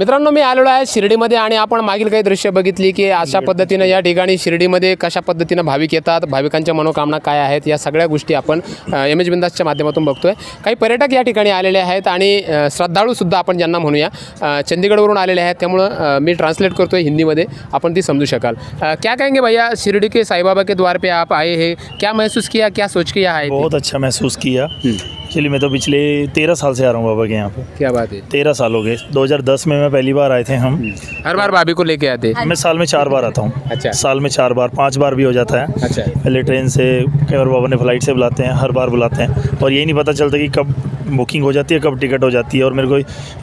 मित्रांनो, मी आलेलो आहे शिर्डीमध्ये आणि आपण मागील काही दृश्य बघितली की अशा पद्धतीनं या ठिकाणी शिर्डीमध्ये कशा पद्धतीनं भाविक येतात, भाविकांच्या मनोकामना काय आहेत, या सगळ्या गोष्टी आपण एमएच बिंदासच्या माध्यमातून बघतोय। काही पर्यटक या ठिकाणी आलेले आहेत आणि श्रद्धाळूसुद्धा आपण ज्यांना म्हणूया चंदीगढ़वरून आलेले आहेत, त्यामुळे मी ट्रांसलेट करतोय हिंदीमध्ये, आपण ती समजू शकाल। क्या कहेंगे भैया, शिरडी के साईं बाबा के द्वार पे आप आए हैं, क्या महसूस किया, क्या सोच के यहाँ आए? बहुत अच्छा महसूस किया। एक्चुअली मैं तो पिछले 13 साल से आ रहा हूँ बाबा के यहाँ पे। क्या बात है, 13 साल हो गए। 2010 में मैं पहली बार आए थे हम। हर बार भाभी को लेके आते? मैं साल में 4 बार आता हूँ। अच्छा। साल में 4 बार 5 बार भी हो जाता है। अच्छा। पहले ट्रेन से, कई बार बाबा ने फ्लाइट से बुलाते हैं, हर बार बुलाते हैं और यही नहीं पता चलता कि कब बुकिंग हो जाती है, कब टिकट हो जाती है। और मेरे को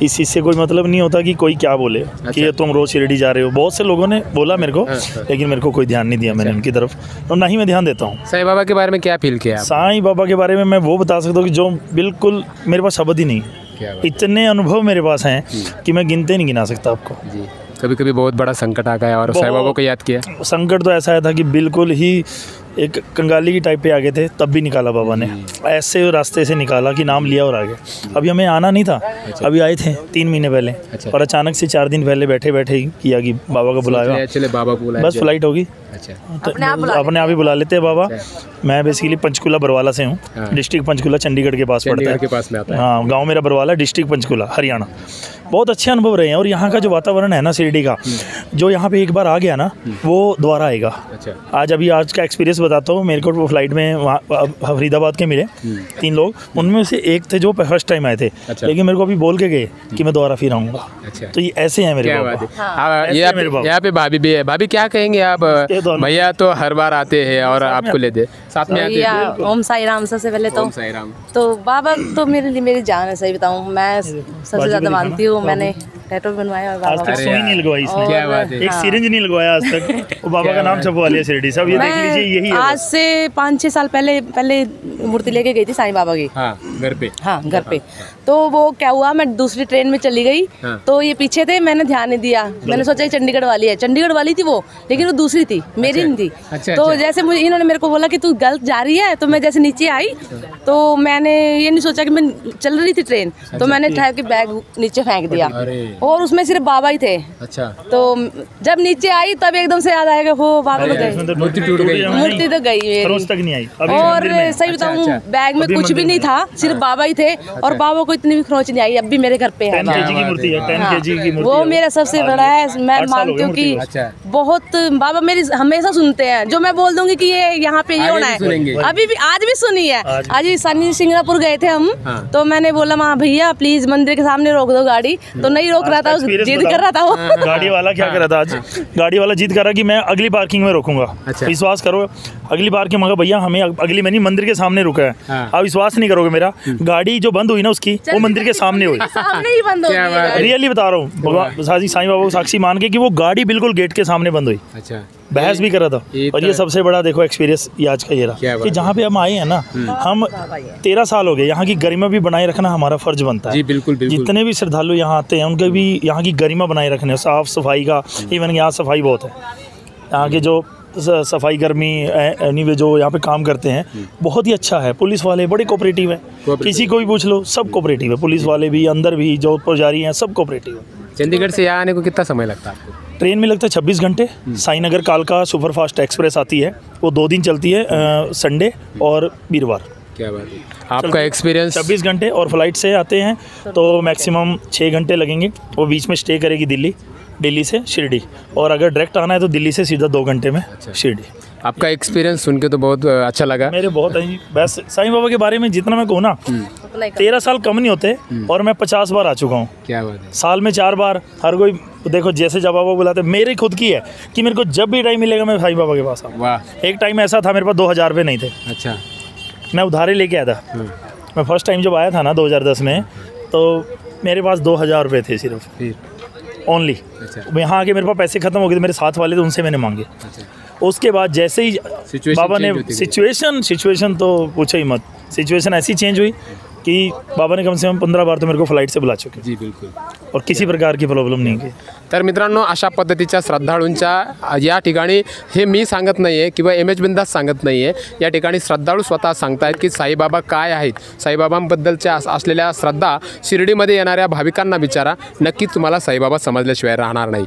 इस चीज़ से कोई मतलब नहीं होता कि कोई क्या बोले। अच्छा। कि तुम रोज़ शिरडी जा रहे हो, बहुत से लोगों ने बोला मेरे को। लेकिन मेरे को कोई ध्यान नहीं दिया। मैंने उनकी तरफ और ना ही मैं ध्यान देता हूँ। साईं बाबा के बारे में क्या फील किया? साईं बाबा के बारे में मैं वो बता सकता हूँ कि जो बिल्कुल मेरे पास शब्द ही नहीं है। इतने अनुभव मेरे पास हैं कि मैं गिनते नहीं गिना सकता आपको। जी, कभी कभी बहुत बड़ा संकट आ गया और साईं बाबा को याद किया? संकट तो ऐसा आया था कि बिल्कुल ही एक कंगाली की टाइप पे आ गए थे, तब भी निकाला बाबा ने। ऐसे रास्ते से निकाला कि नाम लिया और आ गए। अभी हमें आना नहीं था। अच्छा। अभी आए थे 3 महीने पहले। अच्छा। और अचानक से 4 दिन पहले बैठे बैठे ही किया कि बाबा को बुलाया। चले बाबा को बुलाया, बस फ्लाइट होगी। अच्छा। तो अपने आप ही बुला लेते हैं बाबा। मैं बेसिकली पंचकुला बरवाला से हूँ। डिस्ट्रिक्ट पंचकुला चंडीगढ़ के पास पड़ता है। के पास में आता है। हाँ, गाँव मेरा बरवाला, डिस्ट्रिक्ट पंचकुला, हरियाणा। बहुत अच्छे अनुभव रहे हैं। और यहाँ का जो वातावरण है ना शिरडी का, जो यहाँ पे एक बार आ गया ना वो दोबारा आएगा। अच्छा। आज का एक्सपीरियंस बताता हूँ। मेरे को फ्लाइट में वहाँ फरीदाबाद के मिले 3 लोग, उनमें से एक थे जो फर्स्ट टाइम आए थे। अच्छा। लेकिन मेरे को अभी बोल के गए कि मैं दोबारा फिर आऊँगा। अच्छा। तो ये ऐसे हैं मेरे बाबा। यहाँ पे भाभी भी है। भाभी क्या कहेंगे आप? भैया तो हर बार आते हैं और आपको लेते साथ में आते हैं। ओम साई राम। सबसे पहले तो बाबा तो मेरे लिए मेरी जान है। सही बताऊँ, मैं सबसे ज़्यादा मानती हूँ। मैंने टैटू बनवाया और आज तक सुई नहीं लगवाई इसने। क्या बात है। एक सिरिंज नहीं लगवाया आज तक। वो बाबा का नाम छपवा लिया शिरडी। सब ये देख लीजिए, यही है। आज से 5-6 साल पहले मूर्ति लेके गई थी साईं बाबा की। घर पे। हाँ, घर पे। तो वो क्या हुआ, मैं दूसरी ट्रेन में चली गई। तो ये पीछे थे, मैंने ध्यान नहीं दिया। मैंने सोचा चंडीगढ़ वाली है। चंडीगढ़ वाली थी वो, लेकिन वो दूसरी थी, मेरी नहीं थी। तो जैसे मुझे इन्होंने मेरे को बोला कि तू गलत जा रही है, तो मैं जैसे नीचे आई तो मैंने ये नहीं सोचा कि मैं चल रही थी ट्रेन, तो मैंने ठहर के बैग नीचे फेंक दिया और उसमें सिर्फ बाबा ही थे। अच्छा। तो जब नीचे आई तब एकदम से याद आएगा, हो बाबा को गए, मूर्ति टूट गई। मूर्ति तो गई मेरी तक नहीं आई। और सही बताऊँ, बैग में कुछ भी नहीं था, सिर्फ बाबा ही थे। और बाबा को इतनी भी खरोच नहीं आई। अब भी मेरे घर पे है। 10 kg की मूर्ति है। 10 kg की मूर्ति। वो मेरा सबसे बड़ा है। मैं मानती हूँ कि बहुत बाबा मेरी हमेशा सुनते हैं। जो मैं बोल दूंगी कि ये यहाँ पे ये होना है, अभी भी आज भी सुनी है। आज भी सनी सिंगापुर गए थे हम। तो मैंने बोला वहाँ भैया प्लीज मंदिर के सामने रोक दो गाड़ी, तो नहीं रोक रहा था, जिद कर रहा था वो। गाड़ी वाला क्या कर रहा था आज? गाड़ी वाला जिद कर रहा कि मैं अगली पार्किंग में रोकूंगा। विश्वास करो, अगली पार्किंग मगर भैया हमें अगली में नहीं, मंदिर के सामने रुका है। आप विश्वास नहीं करोगे, मेरा गाड़ी जो बंद हुई ना उसकी, वो मंदिर के सामने हुई। सामने ही बंद हो गई। रियली बता रहा हूँ, भगवान साईं बाबा को साक्षी मान के कि वो गाड़ी बिल्कुल गेट के सामने बंद हुई। अच्छा। बहस भी कर रहा था। और ये सबसे बड़ा देखो एक्सपीरियंस ये आज का ये रहा कि जहाँ पे हम आए हैं ना, हम 13 साल हो गए। यहाँ की गरिमा भी बनाए रखना हमारा फर्ज बनता है। जी बिल्कुल, बिल्कुल। जितने भी श्रद्धालु यहाँ आते हैं उनके भी यहाँ की गरिमा बनाए रखने, साफ सफाई का। इवन यहाँ सफाई बहुत है। यहाँ के जो सफाई कर्मी एनीवे जो यहाँ पे काम करते हैं, बहुत ही अच्छा है। पुलिस वाले बड़े कोऑपरेटिव हैं। किसी को भी पूछ लो, सब कोऑपरेटिव है। पुलिस वाले भी, अंदर भी जो पुजारी हैं, सब कोऑपरेटिव है। चंडीगढ़ से यहाँ आने को कितना समय लगता है आपको? ट्रेन में लगता है 26 घंटे। साईनगर कालका सुपरफास्ट एक्सप्रेस आती है, वो 2 दिन चलती है, संडे और वीरवार। क्या बात है। आपका एक्सपीरियंस? 26 घंटे। और फ्लाइट से आते हैं तो मैक्सिमम 6 घंटे लगेंगे। वो बीच में स्टे करेगी दिल्ली से शिरडी। और अगर डायरेक्ट आना है तो दिल्ली से सीधा 2 घंटे में शिरडी। आपका एक्सपीरियंस सुन के तो बहुत अच्छा लगा। मेरे बहुत है। बस साईं बाबा के बारे में जितना मैं कहूँ ना, 13 साल कम नहीं होते। और मैं 50 बार आ चुका हूँ। क्या बात है। साल में 4 बार। हर कोई देखो जैसे जब बाबा बुलाते, मेरी खुद की है कि मेरे को जब भी टाइम मिलेगा मैं साईं बाबा के पास आऊँ। वाह। एक टाइम ऐसा था मेरे पास 2000 रुपये नहीं थे। अच्छा। मैं उधारे लेके आया था। मैं फर्स्ट टाइम जब आया था ना 2010 में, तो मेरे पास 2000 रुपये थे सिर्फ ओनली। अच्छा। यहाँ आके मेरे पास पैसे खत्म हो गए थे, मेरे साथ वाले थे, उनसे मैंने मांगे। अच्छा। उसके बाद जैसे ही बाबा ने सिचुएशन तो पूछो ही मत। सिचुएशन ऐसी चेंज हुई, कि बाबा ने कम से कम 15 बार तो मेरे को फ्लाइट से बुला चुके जी बिल्कुल. और किसी प्रकार की प्रॉब्लम नहीं की. तर मित्रांनो, अशा पद्धतीच्या श्रद्धाळूंच्या या ठिकाणी हे मी सांगत नाही आहे किंवा एम एच बिंदास सांगत नाही आहे. या ठिकाणी श्रद्धाळू स्वतः सांगतायत की साईबाबा काय आहेत, साईबाबांबद्दलच्या असलेल्या श्रद्धा शिर्डीमध्ये येणाऱ्या भाविकांना विचारा, नक्कीच तुम्हाला साईबाबा समजल्याशिवाय राहणार नाही.